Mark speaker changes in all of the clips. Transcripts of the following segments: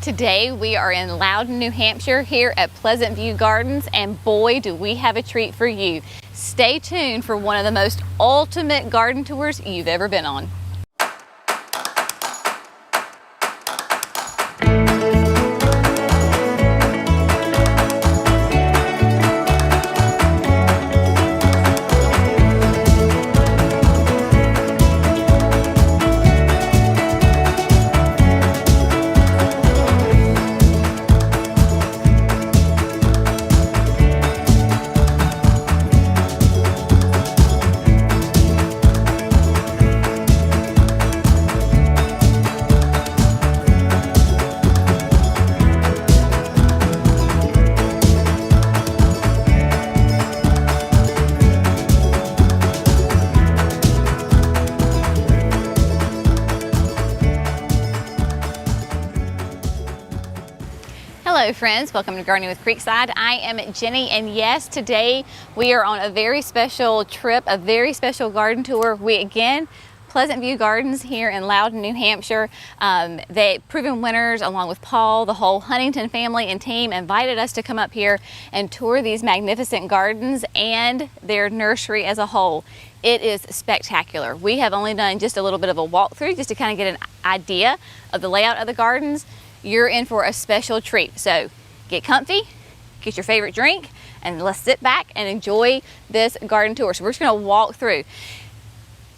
Speaker 1: Today we are in Loudon, New Hampshire here at Pleasant View Gardens, and boy do we have a treat for you. Stay tuned for one of the most ultimate garden tours you've ever been on. Hello friends, welcome to Gardening with Creekside. I am Jenny, and yes, today we are on a very special trip, a very special garden tour. Pleasant View Gardens here in Loudon, New Hampshire. They proven winners, along with Paul, the whole Huntington family and team, invited us to come up here and tour these magnificent gardens and their nursery as a whole. It is spectacular. We have only done just a little bit of a walkthrough just to kind of get an idea of the layout of the gardens. You're in for a special treat. So get comfy, get your favorite drink, and let's sit back and enjoy this garden tour. So we're just gonna walk through.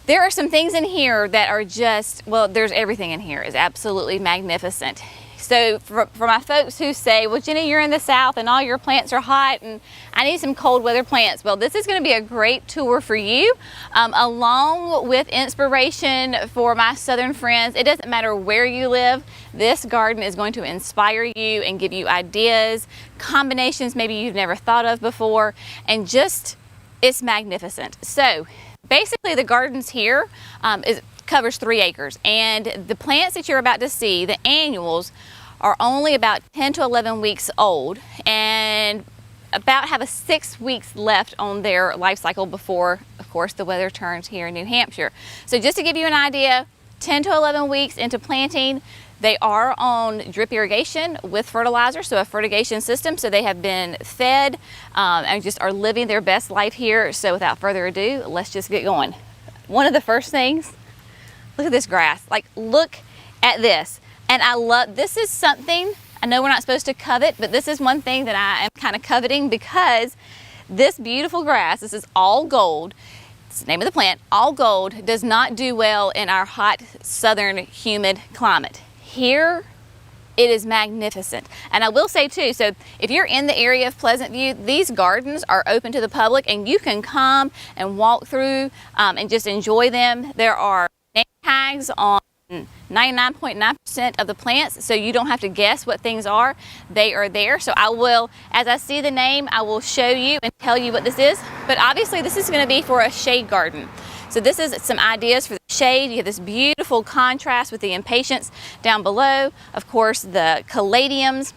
Speaker 1: There are some things in here that are just, well, there's everything in here is absolutely magnificent. So for my folks who say, well, Jenny, you're in the South and all your plants are hot and I need some cold weather plants. Well, this is going to be a great tour for you, along with inspiration for my Southern friends. It doesn't matter where you live. This garden is going to inspire you and give you ideas, combinations maybe you've never thought of before, and just, it's magnificent. So basically the gardens here covers 3 acres, and the plants that you're about to see, the annuals, are only about 10 to 11 weeks old and about have 6 weeks left on their life cycle before, of course, the weather turns here in New Hampshire. So just to give you an idea, 10 to 11 weeks into planting, they are on drip irrigation with fertilizer, so a fertigation system. So they have been fed and just are living their best life here. So without further ado, let's just get going. One of the first things, look at this grass. Like, look at this. And I love, this is something, I know we're not supposed to covet, but this is one thing that I am kind of coveting, because this beautiful grass, this is all gold. It's the name of the plant, all gold, does not do well in our hot, southern, humid climate. Here, it is magnificent. And I will say too, so if you're in the area of Pleasant View, these gardens are open to the public and you can come and walk through and just enjoy them. There are name tags on 99.9% of the plants, so you don't have to guess what things are. They are there. So I will, as I see the name, I will show you and tell you what this is. But obviously this is going to be for a shade garden. So this is some ideas for the shade. You have this beautiful contrast with the impatiens down below. Of course, the caladiums,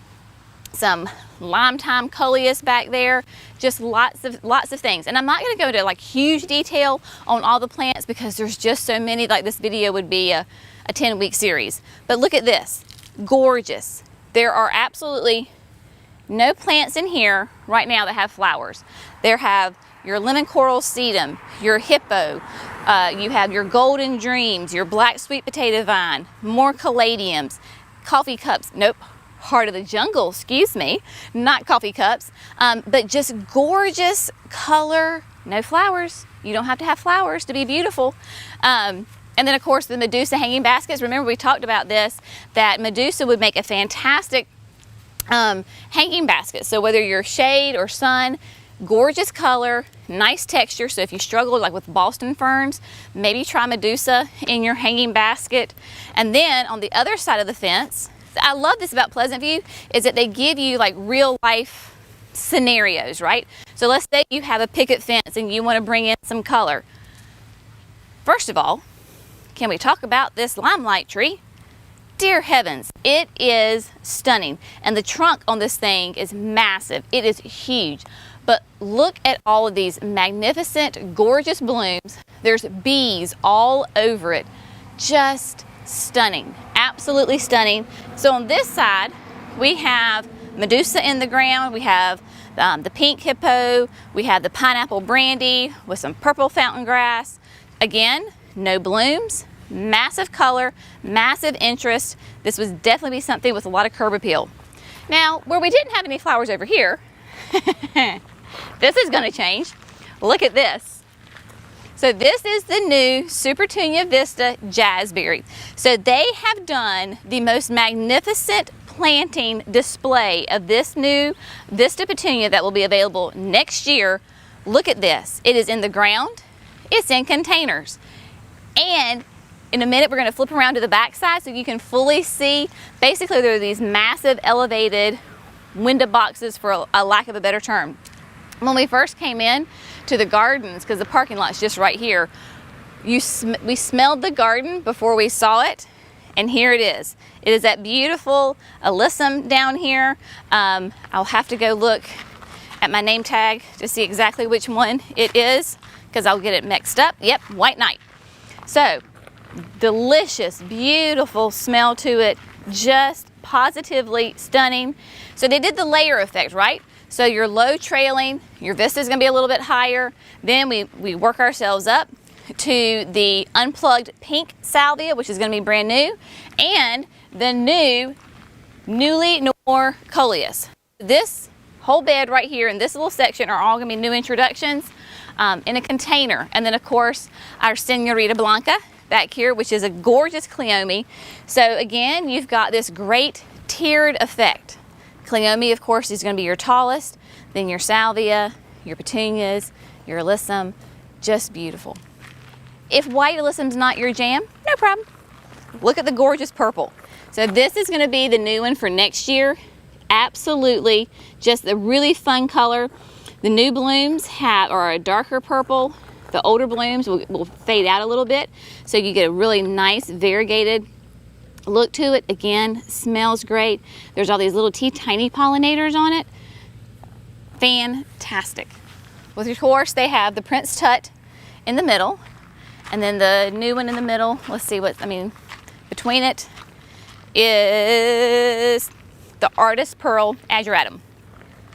Speaker 1: some lime coleus back there, just lots of things. And I'm not going to go into like huge detail on all the plants because there's just so many. Like, this video would be a 10-week series. But look at this, gorgeous. There are absolutely no plants in here right now that have flowers. There have your lemon coral sedum, your hippo, you have your golden dreams, your black sweet potato vine, more caladiums, coffee cups, nope, heart of the jungle, excuse me, not coffee cups, but just gorgeous color, no flowers. You don't have to have flowers to be beautiful. And then of course the Medusa hanging baskets. Remember, we talked about this, that Medusa would make a fantastic hanging basket. So whether you're shade or sun, gorgeous color, nice texture. So if you struggle like with Boston ferns, maybe try Medusa in your hanging basket. And then on the other side of the fence, I love this about Pleasant View, is that they give you like real life scenarios, right? So let's say you have a picket fence and you want to bring in some color. First of all, can we talk about this limelight tree? Dear heavens, it is stunning. And the trunk on this thing is massive. It is huge. But look at all of these magnificent, gorgeous blooms. There's bees all over it. Just stunning, absolutely stunning. So on this side, we have Medusa in the ground. We have the pink hippo. We have the pineapple brandy with some purple fountain grass. Again, no blooms, massive color, massive interest. This would definitely be something with a lot of curb appeal. Now, where we didn't have any flowers over here, this is going to change. Look at this. So this is the new Supertunia Vista Jazzberry. So they have done the most magnificent planting display of this new Vista petunia that will be available next year. Look at this. It is in the ground. It's in containers. And in a minute, we're going to flip around to the back side so you can fully see. Basically, there are these massive elevated window boxes, for a lack of a better term. When we first came in to the gardens, because the parking lot's just right here, we smelled the garden before we saw it, and here it is. It is that beautiful alyssum down here. I'll have to go look at my name tag to see exactly which one it is, because I'll get it mixed up. Yep, white knight. So, delicious, beautiful smell to it, just positively stunning. So they did the layer effect, right? So your low trailing, your vista is going to be a little bit higher. Then we work ourselves up to the unplugged pink salvia, which is going to be brand new, and the newly noir coleus. This whole bed right here in this little section are all going to be new introductions in a container. And then of course our Senorita Blanca back here, which is a gorgeous cleome. So again, you've got this great tiered effect. Cleome, of course, is going to be your tallest, then your salvia, your petunias, your alyssum, just beautiful. If white alyssum's not your jam, no problem. Look at the gorgeous purple. So this is going to be the new one for next year. Absolutely, just a really fun color. The new blooms are a darker purple. The older blooms will fade out a little bit, so you get a really nice variegated look to it. Again, smells great. There's all these little tiny pollinators on it. Fantastic. Of course, they have the Prince Tut in the middle, and then the new one in the middle. Let's see between it is the Artist Pearl Ageratum.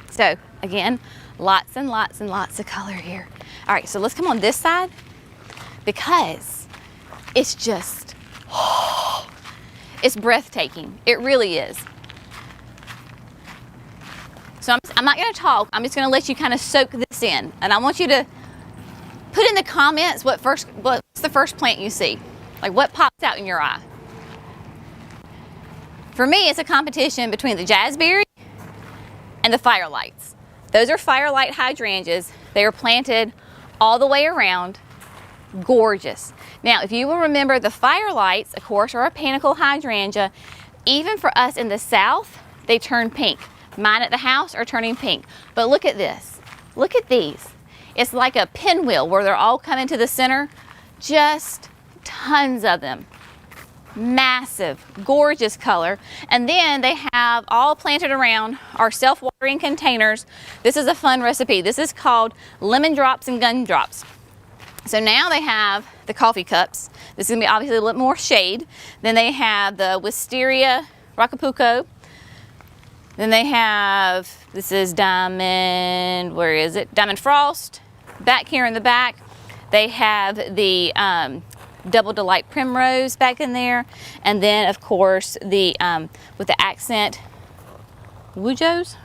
Speaker 1: So again, lots and lots and lots of color here. All right, so let's come on this side, because it's just, it's breathtaking. It really is. So I'm not going to talk. I'm just going to let you kind of soak this in. And I want you to put in the comments what's the first plant you see. Like what pops out in your eye. For me, it's a competition between the Jazzberry and the Firelights. Those are Firelight Hydrangeas. They are planted all the way around. Gorgeous. Now, if you will remember, the Firelights, of course, are a panicle hydrangea. Even for us in the south, they turn pink. Mine at the house are turning pink. But look at this. Look at these. It's like a pinwheel where they're all coming to the center. Just tons of them. Massive, gorgeous color. And then they have all planted around our self-watering containers. This is a fun recipe. This is called lemon drops and gumdrops. So now they have the coffee cups. This is going to be obviously a little more shade. Then they have the Wisteria Rocapuco. Then they have, this is Diamond, where is it? Diamond Frost. Back here in the back, they have the Double Delight Primrose back in there. And then, of course, the with the accent, Woojos?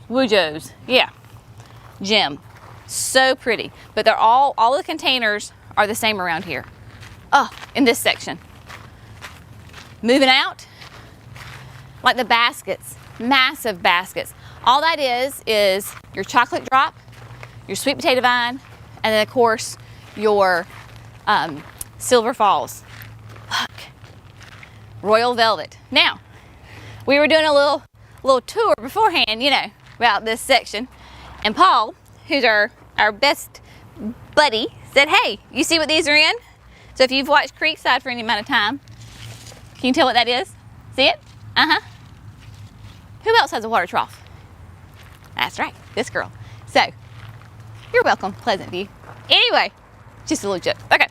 Speaker 1: Woojos, yeah. Gem. So pretty. But they're all the containers are the same around here. Oh, in this section. Moving out, like the baskets, massive baskets. All that is your chocolate drop, your sweet potato vine, and then of course your Silver Falls. Look, Royal Velvet. Now, we were doing a little tour beforehand, you know, about this section, and Paul, who's our best buddy, said, hey, you see what these are in? So if you've watched Creekside for any amount of time, can you tell what that is? See it? Uh-huh. Who else has a water trough? That's right, this girl. So, you're welcome, Pleasant View. Anyway, just a little joke. Okay,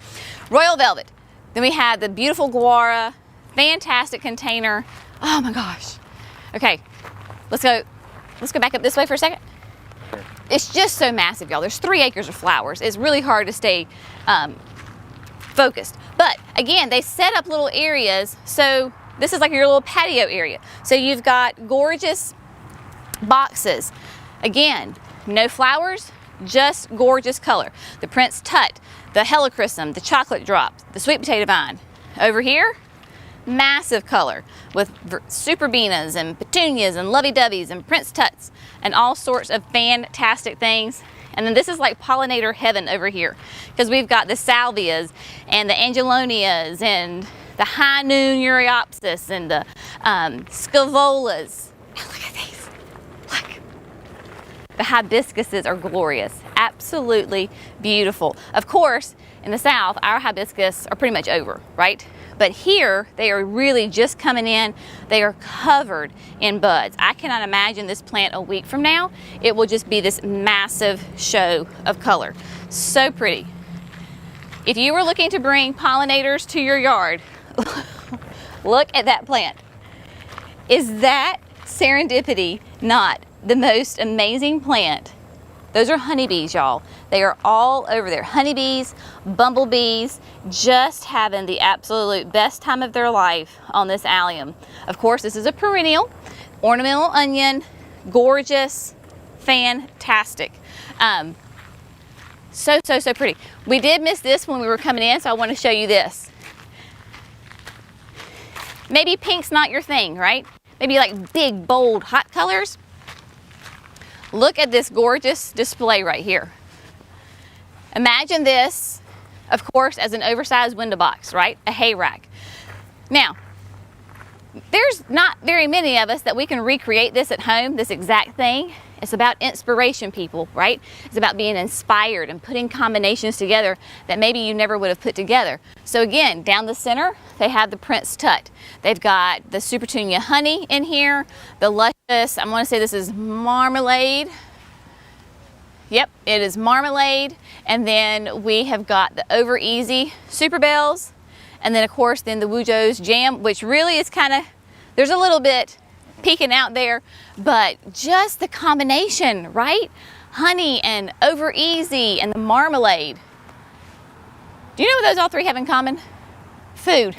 Speaker 1: Royal Velvet. Then we have the beautiful guara, fantastic container. Oh my gosh. Okay, let's go back up this way for a second. It's just so massive, y'all. There's 3 acres of flowers. It's really hard to stay focused. But again, they set up little areas. So this is like your little patio area. So you've got gorgeous boxes. Again, no flowers, just gorgeous color. The Prince Tut, the Helichrysum, the Chocolate Drops, the Sweet Potato Vine. Over here, massive color with Superbenas and Petunias and Lovey-Doveys and Prince Tuts and all sorts of fantastic things. And then this is like pollinator heaven over here because we've got the salvias and the angelonias and the high noon euryopsis and the scavolas. Look at these. Look. The hibiscuses are glorious. Absolutely beautiful. Of course, in the south, our hibiscus are pretty much over, right? But here, they are really just coming in. They are covered in buds. I cannot imagine this plant a week from now. It will just be this massive show of color. So pretty. If you were looking to bring pollinators to your yard, look at that plant. Is that serendipity not the most amazing plant? Those are honeybees, y'all. They are all over there. Honeybees, bumblebees, just having the absolute best time of their life on this allium. Of course, this is a perennial, ornamental onion, gorgeous, fantastic. So pretty. We did miss this when we were coming in, so I want to show you this. Maybe pink's not your thing, right? Maybe like big, bold, hot colors. Look at this gorgeous display right here. Imagine this, of course, as an oversized window box, right? A hay rack. Now, there's not very many of us that we can recreate this at home, this exact thing. It's about inspiration, people, right? It's about being inspired and putting combinations together that maybe you never would have put together. So again, down the center, they have the Prince Tut. They've got the Supertunia honey in here, the luscious, I'm gonna say this is marmalade. Yep, it is marmalade. And then we have got the Over Easy Super Bells. And then of course, then the Wujo's Jam, which really is kind of, there's a little bit peeking out there, but just the combination, right? Honey and Over Easy and the marmalade. Do you know what those all three have in common? Food.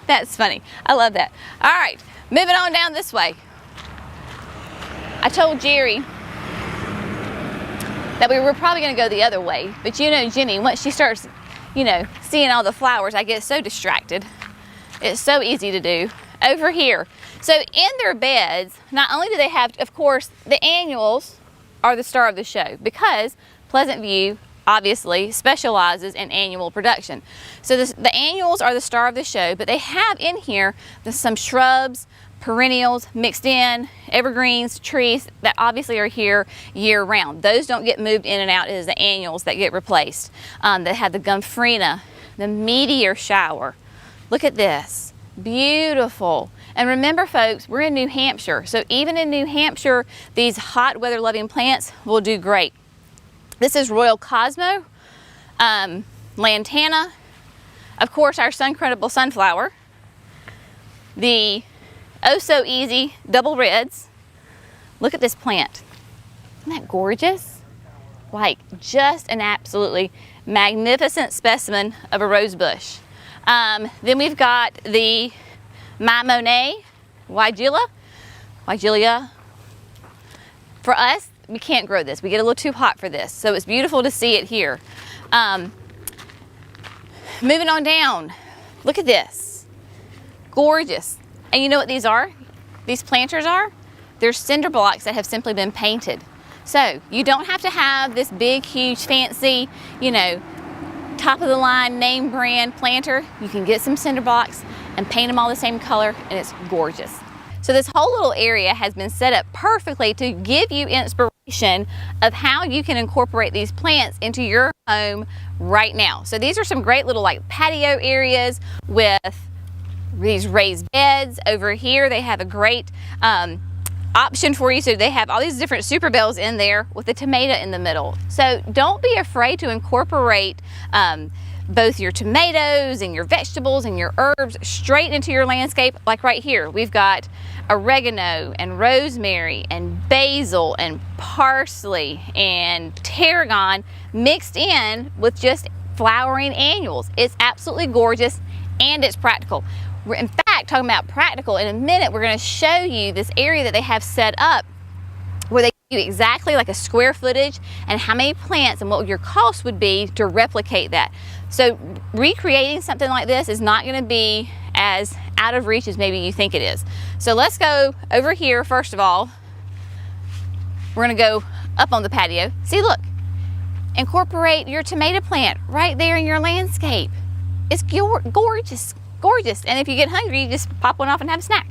Speaker 1: That's funny. I love that. All right, moving on down this way. I told Jerry that we were probably gonna go the other way, but you know Jenny, once she starts, you know, seeing all the flowers, I get so distracted. It's so easy to do. Over here. So in their beds, not only do they have, of course, the annuals are the star of the show because Pleasant View obviously specializes in annual production. So the annuals are the star of the show, but they have in here some shrubs, perennials mixed in, evergreens, trees that obviously are here year round. Those don't get moved in and out. It is the annuals that get replaced. They have the Gumdrops, the meteor shower. Look at this. Beautiful. And remember folks, we're in New Hampshire. So even in New Hampshire, these hot weather loving plants will do great. This is Royal Cosmo, Lantana, of course our sun credible sunflower, the oh so easy double reds. Look at this plant. Isn't that gorgeous? Like just an absolutely magnificent specimen of a rose bush. Then we've got the My Monet, Weigelia. For us, we can't grow this. We get a little too hot for this. So it's beautiful to see it here. Moving on down, look at this. Gorgeous. And you know what these are? These planters are? They're cinder blocks that have simply been painted. So you don't have to have this big, huge, fancy, you know, top of the line name brand planter. You can get some cinder blocks and paint them all the same color and it's gorgeous. So this whole little area has been set up perfectly to give you inspiration of how you can incorporate these plants into your home right now. So these are some great little like patio areas with these raised beds. Over here they have a great option for you. So they have all these different super bells in there with the tomato in the middle. So don't be afraid to incorporate both your tomatoes and your vegetables and your herbs straight into your landscape. Like right here, we've got oregano and rosemary and basil and parsley and tarragon mixed in with just flowering annuals. It's absolutely gorgeous and it's practical. We're in fact talking about practical. In a minute, we're going to show you this area that they have set up where they give you exactly like a square footage and how many plants and what your cost would be to replicate that. So recreating something like this is not going to be as out of reach as maybe you think it is. So let's go over here. First of all, we're going to go up on the patio. See, look, incorporate your tomato plant right there in your landscape. It's gorgeous, gorgeous. And if you get hungry, you just pop one off and have a snack.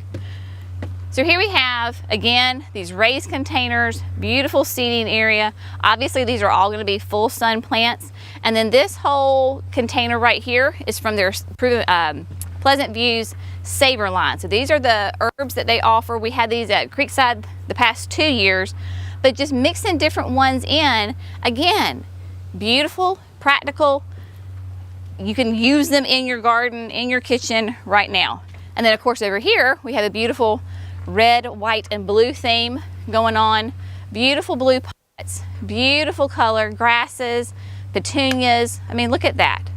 Speaker 1: So here we have, again, these raised containers, beautiful seating area. Obviously, these are all going to be full sun plants. And then this whole container right here is from their Pleasant Views Savor line. So these are the herbs that they offer. We had these at Creekside the past 2 years, but just mixing different ones in. Again, beautiful, practical. You can use them in your garden, in your kitchen right now. And then of course over here, we have a beautiful red, white, and blue theme going on. Beautiful blue pots, beautiful color, grasses, petunias. I mean, look at that.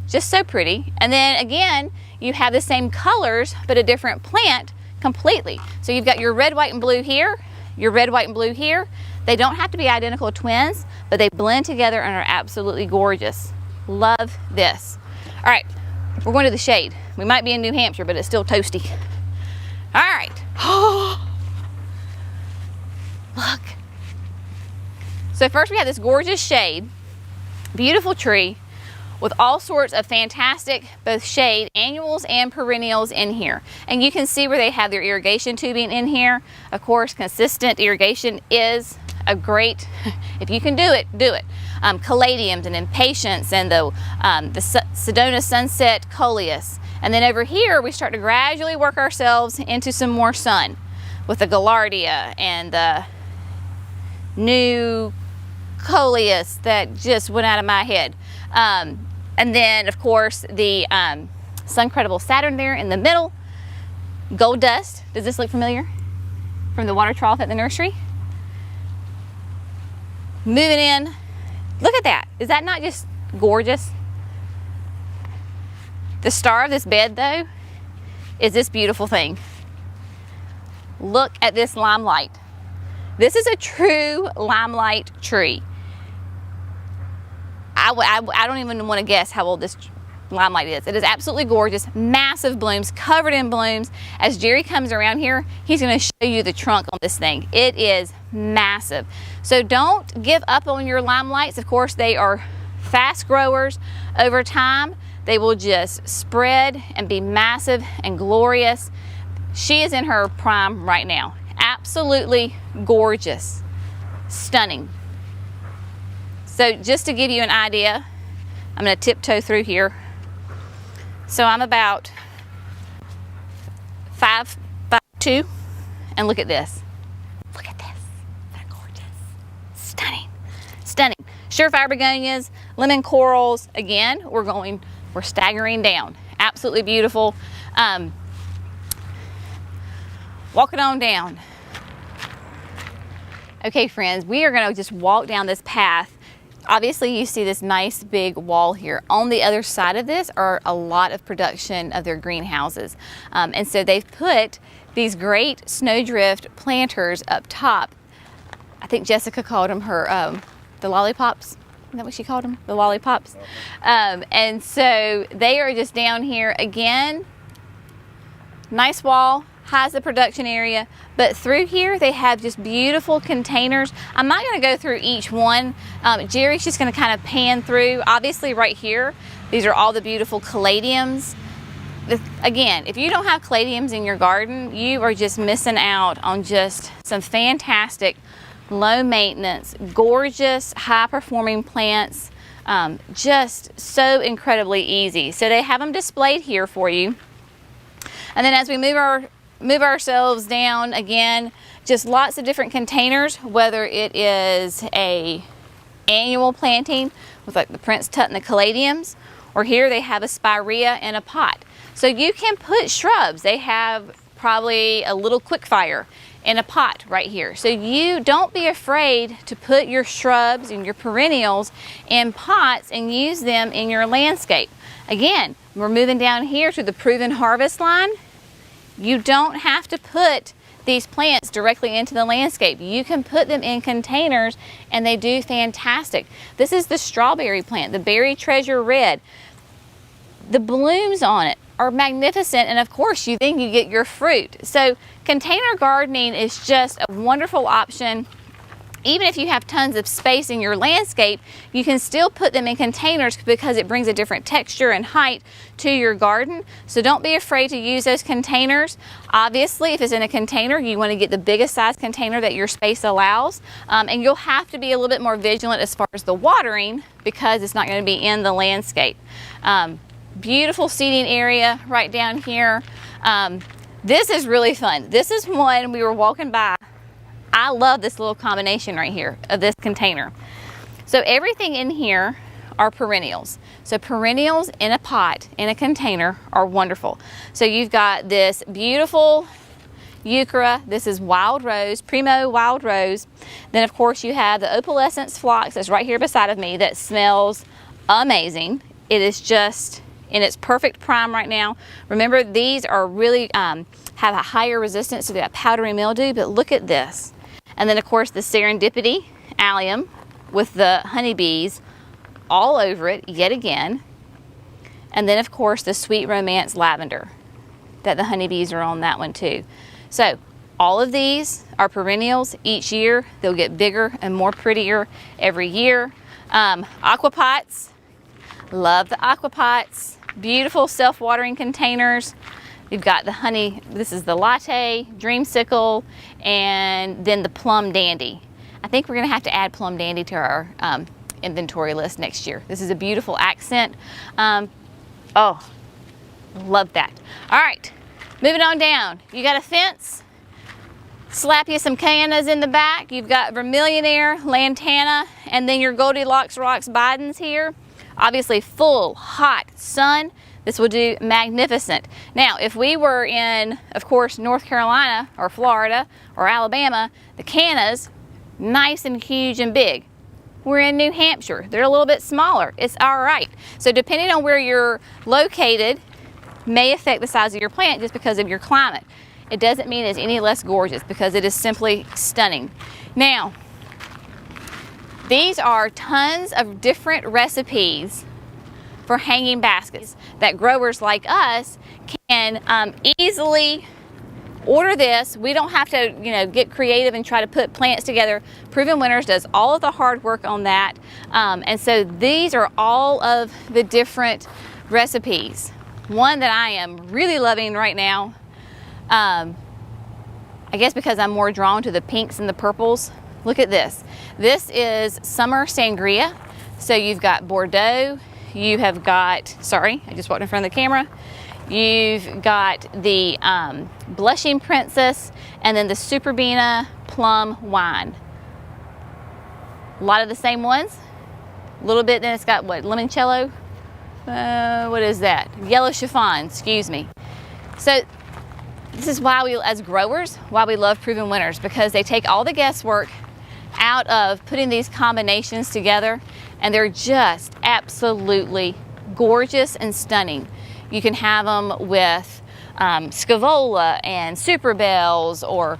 Speaker 1: Just so pretty. And then again, you have the same colors, but a different plant completely. So you've got your red, white, and blue here, your red, white, and blue here. They don't have to be identical twins, but they blend together and are absolutely gorgeous. Love this. All right, we're going to the shade. We might be in New Hampshire, but it's still toasty. All right. Oh, look. So first we have this gorgeous shade, beautiful tree with all sorts of fantastic both shade, annuals and perennials in here. And you can see where they have their irrigation tubing in here. Of course, consistent irrigation is a great, if you can do it, do it. Caladiums and impatiens and the Sedona Sunset Coleus. And then over here, we start to gradually work ourselves into some more sun with the Gaillardia and the new Coleus that just went out of my head. And then, of course, the Sun-Credible Saturn there in the middle. Gold dust. Does this look familiar? From the water trough at the nursery. Moving in. Look at that. Is that not just gorgeous? The star of this bed, though, is this beautiful thing. Look at this limelight. This is a true limelight tree. I don't even want to guess how old this limelight is. It is absolutely gorgeous. Massive blooms, covered in blooms. As Jerry comes around here, he's going to show you the trunk on this thing. It is massive. So don't give up on your limelights. Of course, they are fast growers. Over time, they will just spread and be massive and glorious. She is in her prime right now. Absolutely gorgeous. Stunning. So just to give you an idea, I'm going to tiptoe through here. So I'm about 5'2", and look at this. Look at this. Isn't that gorgeous? Stunning. Stunning. Surefire begonias, lemon corals. Again, we're staggering down. Absolutely beautiful. Walking on down. Okay, friends, we are going to just walk down this path. Obviously, you see this nice big wall here. On the other side of this are a lot of production of their greenhouses. And so they've put these great snowdrift planters up top. I think Jessica called them her, the lollipops. Isn't that what she called them? The lollipops. And so they are just down here again. Nice wall. Has the production area, but through here they have just beautiful containers. I'm not going to go through each one. Jerry's just going to kind of pan through. Obviously right here, these are all the beautiful caladiums. Again, if you don't have caladiums in your garden, you are just missing out on just some fantastic, low maintenance, gorgeous, high performing plants. Just so incredibly easy. So they have them displayed here for you. And then as we move ourselves down, again, just lots of different containers, whether it is a annual planting, with like the Prince Tut and the Caladiums, or here they have a spirea in a pot. So you can put shrubs. They have probably a little quickfire in a pot right here. So you don't be afraid to put your shrubs and your perennials in pots and use them in your landscape. Again, we're moving down here to the proven harvest line. You don't have to put these plants directly into the landscape. You can put them in containers and they do fantastic. This is the strawberry plant, the Berry Treasure Red. The blooms on it are magnificent, and of course you think you get your fruit. So container gardening is just a wonderful option. Even if you have tons of space in your landscape, you can still put them in containers because it brings a different texture and height to your garden. So don't be afraid to use those containers. Obviously, if it's in a container, you want to get the biggest size container that your space allows. And you'll have to be a little bit more vigilant as far as the watering because it's not going to be in the landscape. Beautiful seating area right down here. This is really fun. This is one we were walking by. I love this little combination right here of this container. So everything in here are perennials. So perennials in a pot, in a container, are wonderful. So you've got this beautiful euchera. This is wild rose, primo wild rose. Then of course you have the opalescence phlox that's right here beside of me that smells amazing. It is just in its perfect prime right now. Remember, these are really have a higher resistance to that powdery mildew, but look at this. And then of course the serendipity allium with the honeybees all over it yet again. And then of course the sweet romance lavender that the honeybees are on that one too. So all of these are perennials. Each year they'll get bigger and more prettier every year. Aquapots, love the aquapots. Beautiful self-watering containers. We've got the honey, this is the latte, dreamsicle, and then the plum dandy. I think we're gonna have to add plum dandy to our inventory list next year. This is a beautiful accent. Oh, love that. All right, moving on down. You got a fence, slap you some cannas in the back. You've got Vermilionaire Lantana, and then your Goldilocks Rocks Bidens here. Obviously full, hot sun. This will do magnificent. Now, if we were in, of course, North Carolina or Florida or Alabama, the cannas, nice and huge and big. We're in New Hampshire. They're a little bit smaller. It's all right. So depending on where you're located may affect the size of your plant just because of your climate. It doesn't mean it's any less gorgeous because it is simply stunning. Now, these are tons of different recipes for hanging baskets that growers like us can easily order this. We don't have to, get creative and try to put plants together. Proven Winners does all of the hard work on that. And so these are all of the different recipes. One that I am really loving right now, I guess because I'm more drawn to the pinks and the purples. Look at this. This is summer sangria. So you've got Bordeaux, you have got, sorry, I just walked in front of the camera. You've got the Blushing Princess and then the Superbena Plum Wine. A lot of the same ones. A little bit, then it's got what, limoncello? What is that? Yellow chiffon, excuse me. So this is why we, as growers, why we love Proven Winners, because they take all the guesswork out of putting these combinations together, and they're just absolutely gorgeous and stunning. You can have them with Scaevola and Superbells or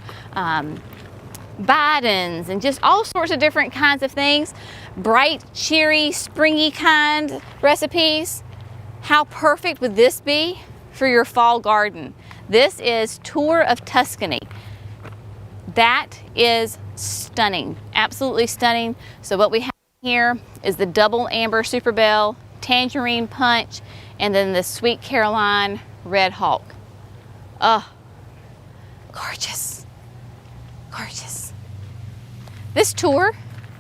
Speaker 1: Bidens and just all sorts of different kinds of things. Bright, cheery, springy kind recipes. How perfect would this be for your fall garden? This is Tour of Tuscany. That is stunning, absolutely stunning. So what we have here is the double amber Superbell, tangerine punch, and then the Sweet Caroline Red Hawk. Oh, gorgeous, gorgeous. This tour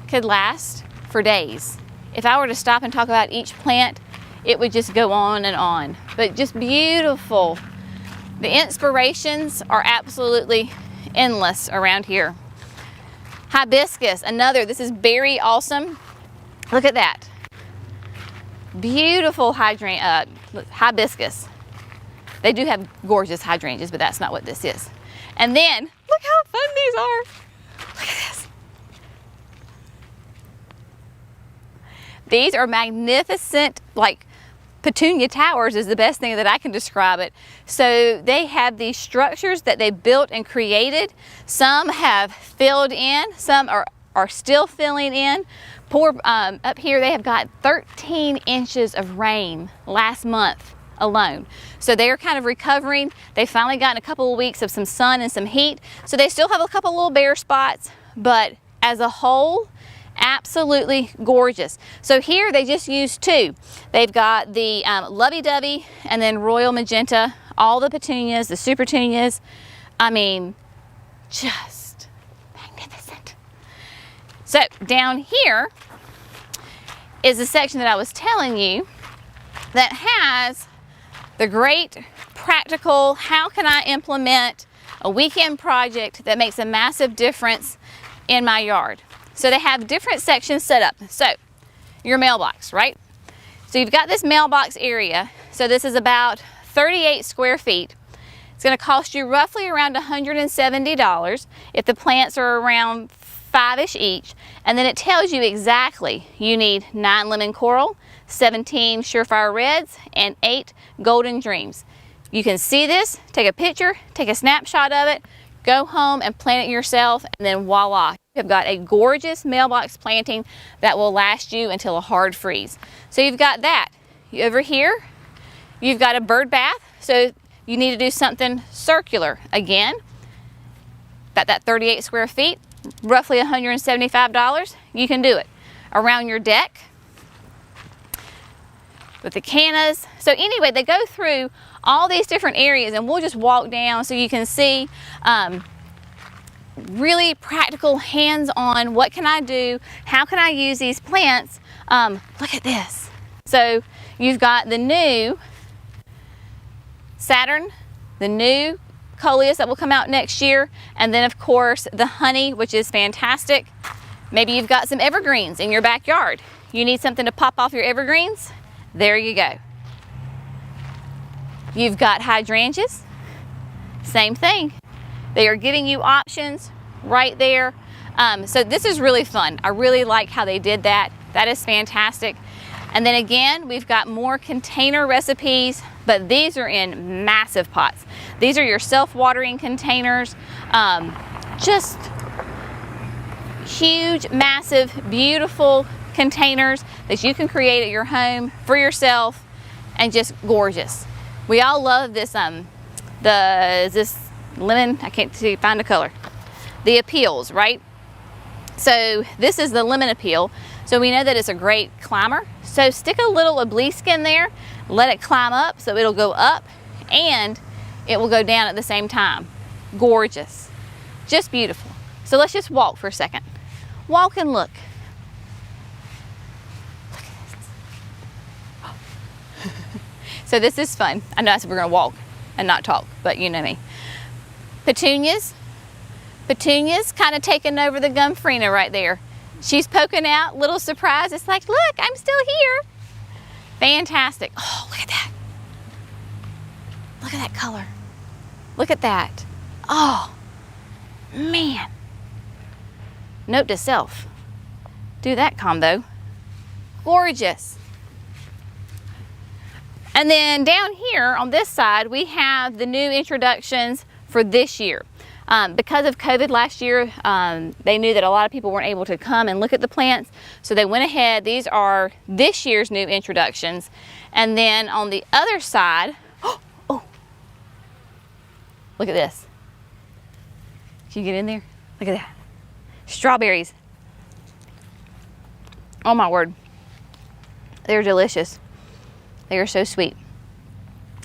Speaker 1: could last for days. If I were to stop and talk about each plant, it would just go on and on, but just beautiful. The inspirations are absolutely endless around here. Hibiscus, another, this is very awesome. Look at that. beautiful hibiscus. They do have gorgeous hydrangeas, but that's not what this is. And then, look how fun these are. Look at this. These are magnificent, like petunia towers is the best thing that I can describe it. So they have these structures that they built and created. Some have filled in, some are still filling in. Up here they have got 13 inches of rain last month alone. So they are kind of recovering. They finally gotten a couple of weeks of some sun and some heat. So they still have a couple little bare spots, but as a whole, absolutely gorgeous. So here they just used two. They've got the lovey-dovey and then royal magenta, all the petunias, the supertunias. I mean, just magnificent. So down here is the section that I was telling you that has the great practical, how can I implement a weekend project that makes a massive difference in my yard. So they have different sections set up. So your mailbox, right? So you've got this mailbox area. So this is about 38 square feet. It's going to cost you roughly around $170 if the plants are around 5-ish each. And then it tells you exactly you need 9 lemon coral, 17 surefire reds, and 8 golden dreams. You can see this, take a picture, take a snapshot of it, go home and plant it yourself, and then voila, you have got a gorgeous mailbox planting that will last you until a hard freeze. So you've got that. Over here, you've got a bird bath, so you need to do something circular. Again, got that 38 square feet, roughly $175, you can do it. Around your deck, with the cannas. So anyway, they go through all these different areas, and we'll just walk down so you can see really practical, hands-on, what can I do, how can I use these plants. Look at this. So you've got the new Saturn, the new coleus that will come out next year, and then of course the honey, which is fantastic. Maybe you've got some evergreens in your backyard. You need something to pop off your evergreens. There you go. You've got hydrangeas, same thing. They are giving you options right there. So this is really fun. I really like how they did that. That is fantastic. And then again, we've got more container recipes, but these are in massive pots. These are your self-watering containers. Just huge, massive, beautiful containers that you can create at your home for yourself, and just gorgeous. We all love this, is this lemon? I can't find a color. The appeals, right? So this is the lemon appeal. So we know that it's a great climber. So stick a little obelisk in there, let it climb up so it'll go up and it will go down at the same time. Gorgeous, just beautiful. So let's just walk for a second. Walk and look. So this is fun. I know I said we're gonna walk and not talk, but you know me. Petunias. Petunias kind of taking over the Gumfrina right there. She's poking out, little surprise. It's like, look, I'm still here. Fantastic. Oh, look at that. Look at that color. Look at that. Oh, man. Note to self, do that combo. Gorgeous. And then down here on this side, we have the new introductions for this year. Because of COVID last year, they knew that a lot of people weren't able to come and look at the plants, so they went ahead. These are this year's new introductions. And then on the other side, oh, look at this. Can you get in there? Look at that. Strawberries. Oh my word. They're delicious. They are so sweet.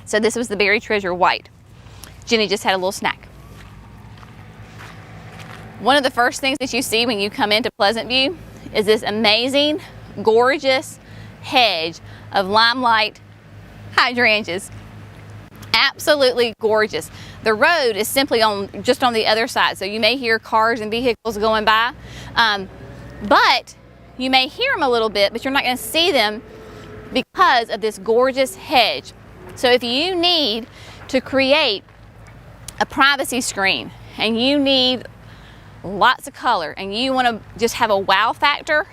Speaker 1: So this was the Berry Treasure White. Jenny just had a little snack. One of the first things that you see when you come into Pleasant View is this amazing, gorgeous hedge of Limelight Hydrangeas. Absolutely gorgeous. The road is simply just on the other side, so you may hear cars and vehicles going by, but you may hear them a little bit, but you're not going to see them because of this gorgeous hedge. So if you need to create a privacy screen and you need lots of color and you want to just have a wow factor,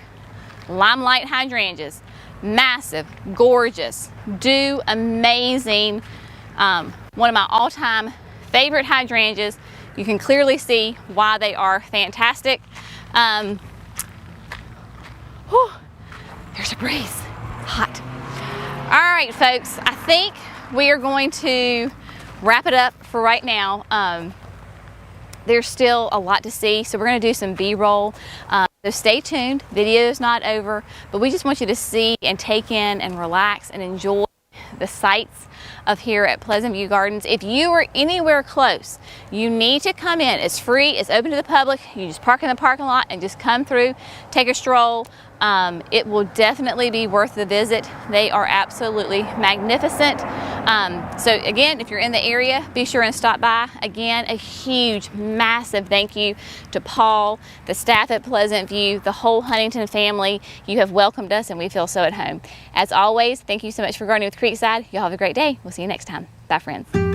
Speaker 1: Limelight Hydrangeas, massive, gorgeous, do amazing. One of my all-time favorite hydrangeas. You can clearly see why they are fantastic. Whew, there's a breeze, hot. All right, folks, I think we are going to wrap it up for right now. There's still a lot to see, so we're going to do some B-roll. So stay tuned, video is not over, but we just want you to see and take in and relax and enjoy the sights of here at Pleasant View Gardens. If you are anywhere close, you need to come in. It's free, it's open to the public. You just park in the parking lot and just come through, take a stroll. It will definitely be worth the visit. They are absolutely magnificent. So again, if you're in the area, be sure and stop by. Again, a huge, massive thank you to Paul, the staff at Pleasant View, the whole Huntington family. You have welcomed us and we feel so at home. As always, thank you so much for gardening with Creekside. Y'all have a great day. We'll see you next time. Bye, friends.